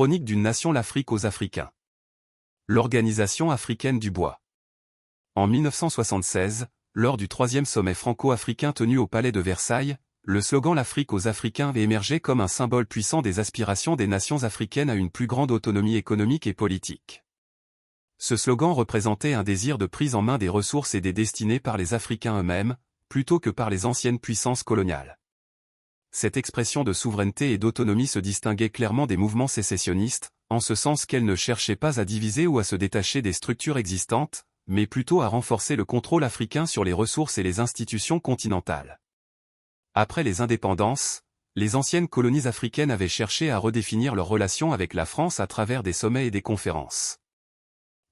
Chronique d'une nation, l'Afrique aux Africains. L'Organisation africaine du bois. En 1976, lors du 3e sommet franco-africain tenu au Palais de Versailles, le slogan l'Afrique aux Africains avait émergé comme un symbole puissant des aspirations des nations africaines à une plus grande autonomie économique et politique. Ce slogan représentait un désir de prise en main des ressources et des destinées par les Africains eux-mêmes, plutôt que par les anciennes puissances coloniales. Cette expression de souveraineté et d'autonomie se distinguait clairement des mouvements sécessionnistes, en ce sens qu'elle ne cherchait pas à diviser ou à se détacher des structures existantes, mais plutôt à renforcer le contrôle africain sur les ressources et les institutions continentales. Après les indépendances, les anciennes colonies africaines avaient cherché à redéfinir leurs relations avec la France à travers des sommets et des conférences.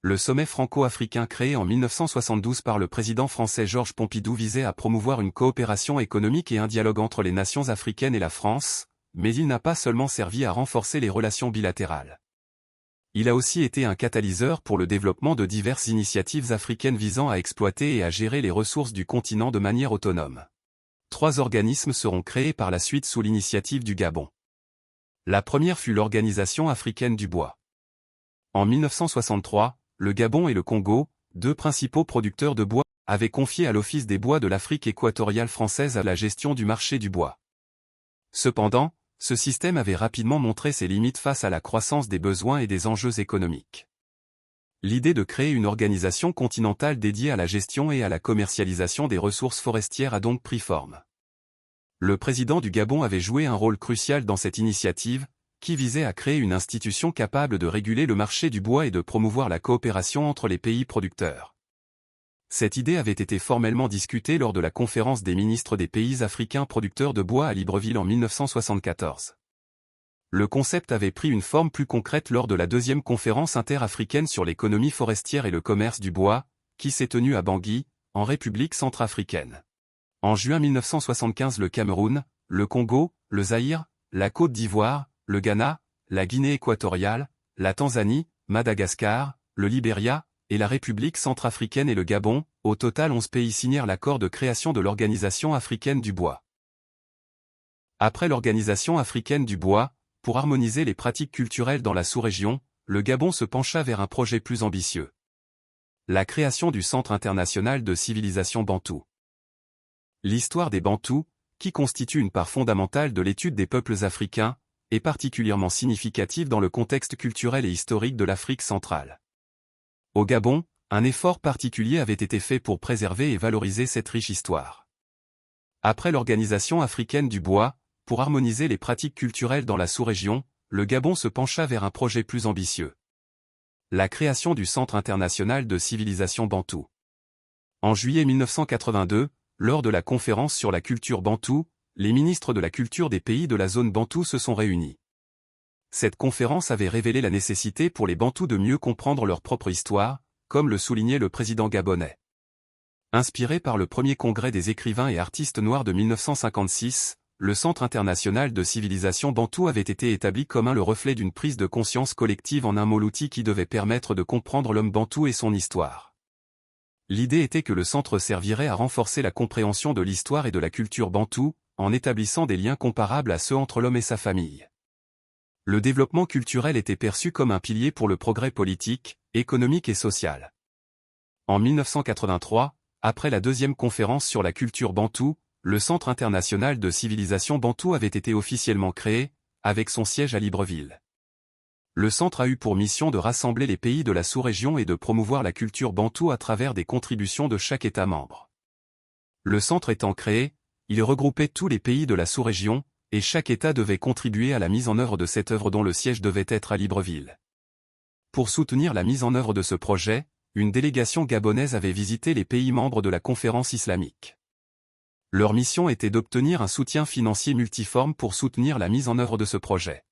Le sommet franco-africain créé en 1972 par le président français Georges Pompidou visait à promouvoir une coopération économique et un dialogue entre les nations africaines et la France, mais il n'a pas seulement servi à renforcer les relations bilatérales. Il a aussi été un catalyseur pour le développement de diverses initiatives africaines visant à exploiter et à gérer les ressources du continent de manière autonome. 3 organismes seront créés par la suite sous l'initiative du Gabon. La première fut l'Organisation africaine du bois. En 1963, le Gabon et le Congo, 2 principaux producteurs de bois, avaient confié à l'Office des bois de l'Afrique équatoriale française la gestion du marché du bois. Cependant, ce système avait rapidement montré ses limites face à la croissance des besoins et des enjeux économiques. L'idée de créer une organisation continentale dédiée à la gestion et à la commercialisation des ressources forestières a donc pris forme. Le président du Gabon avait joué un rôle crucial dans cette initiative, qui visait à créer une institution capable de réguler le marché du bois et de promouvoir la coopération entre les pays producteurs. Cette idée avait été formellement discutée lors de la conférence des ministres des pays africains producteurs de bois à Libreville en 1974. Le concept avait pris une forme plus concrète lors de la 2e conférence interafricaine sur l'économie forestière et le commerce du bois, qui s'est tenue à Bangui, en République centrafricaine. En juin 1975, le Cameroun, le Congo, le Zaïre, la Côte d'Ivoire, le Ghana, la Guinée équatoriale, la Tanzanie, Madagascar, le Libéria, et la République centrafricaine et le Gabon, au total 11 pays signèrent l'accord de création de l'Organisation africaine du bois. Après l'Organisation africaine du bois, pour harmoniser les pratiques culturelles dans la sous-région, le Gabon se pencha vers un projet plus ambitieux. La création du Centre international de civilisation bantoue. L'histoire des Bantous, qui constitue une part fondamentale de l'étude des peuples africains, est particulièrement significative dans le contexte culturel et historique de l'Afrique centrale. Au Gabon, un effort particulier avait été fait pour préserver et valoriser cette riche histoire. Après l'Organisation africaine du bois, pour harmoniser les pratiques culturelles dans la sous-région, le Gabon se pencha vers un projet plus ambitieux. La création du Centre international de civilisation bantoue. En juillet 1982, lors de la conférence sur la culture bantoue, les ministres de la culture des pays de la zone bantoue se sont réunis. Cette conférence avait révélé la nécessité pour les Bantous de mieux comprendre leur propre histoire, comme le soulignait le président gabonais. Inspiré par le premier congrès des écrivains et artistes noirs de 1956, le Centre international de civilisation bantoue avait été établi comme le reflet d'une prise de conscience collective, en un mot l'outil qui devait permettre de comprendre l'homme bantou et son histoire. L'idée était que le centre servirait à renforcer la compréhension de l'histoire et de la culture bantoue, en établissant des liens comparables à ceux entre l'homme et sa famille. Le développement culturel était perçu comme un pilier pour le progrès politique, économique et social. En 1983, après la 2e conférence sur la culture bantoue, le Centre international de civilisation bantoue avait été officiellement créé, avec son siège à Libreville. Le centre a eu pour mission de rassembler les pays de la sous-région et de promouvoir la culture bantoue à travers des contributions de chaque État membre. Le centre étant créé, il regroupait tous les pays de la sous-région, et chaque État devait contribuer à la mise en œuvre de cette œuvre dont le siège devait être à Libreville. Pour soutenir la mise en œuvre de ce projet, une délégation gabonaise avait visité les pays membres de la conférence islamique. Leur mission était d'obtenir un soutien financier multiforme pour soutenir la mise en œuvre de ce projet.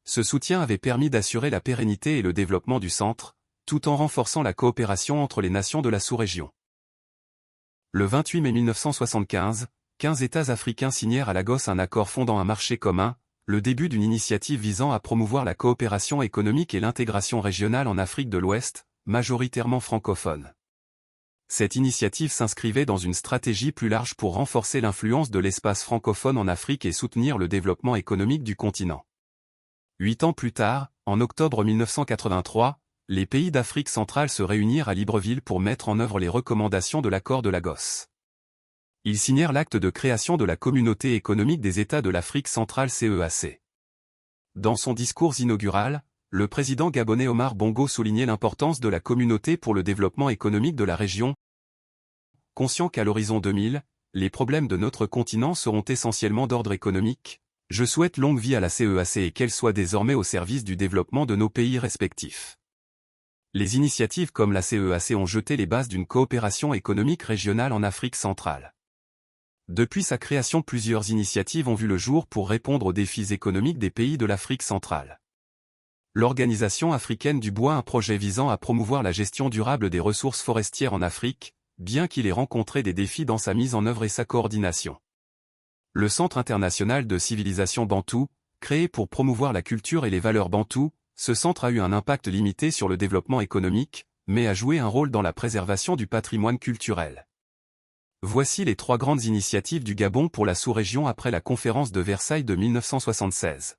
Ce soutien avait permis d'assurer la pérennité et le développement du centre, tout en renforçant la coopération entre les nations de la sous-région. Le 28 mai 1975, 15 États africains signèrent à Lagos un accord fondant un marché commun, le début d'une initiative visant à promouvoir la coopération économique et l'intégration régionale en Afrique de l'Ouest, majoritairement francophone. Cette initiative s'inscrivait dans une stratégie plus large pour renforcer l'influence de l'espace francophone en Afrique et soutenir le développement économique du continent. 8 ans plus tard, en octobre 1983, les pays d'Afrique centrale se réunirent à Libreville pour mettre en œuvre les recommandations de l'accord de Lagos. Ils signèrent l'acte de création de la Communauté économique des États de l'Afrique centrale CEAC. Dans son discours inaugural, le président gabonais Omar Bongo soulignait l'importance de la communauté pour le développement économique de la région. Conscient qu'à l'horizon 2000, les problèmes de notre continent seront essentiellement d'ordre économique, je souhaite longue vie à la CEAC et qu'elle soit désormais au service du développement de nos pays respectifs. Les initiatives comme la CEAC ont jeté les bases d'une coopération économique régionale en Afrique centrale. Depuis sa création, plusieurs initiatives ont vu le jour pour répondre aux défis économiques des pays de l'Afrique centrale. L'Organisation africaine du bois, un projet visant à promouvoir la gestion durable des ressources forestières en Afrique, bien qu'il ait rencontré des défis dans sa mise en œuvre et sa coordination. Le Centre international de civilisation bantoue, créé pour promouvoir la culture et les valeurs bantoues, ce centre a eu un impact limité sur le développement économique, mais a joué un rôle dans la préservation du patrimoine culturel. Voici les 3 grandes initiatives du Gabon pour la sous-région après la conférence de Versailles de 1976.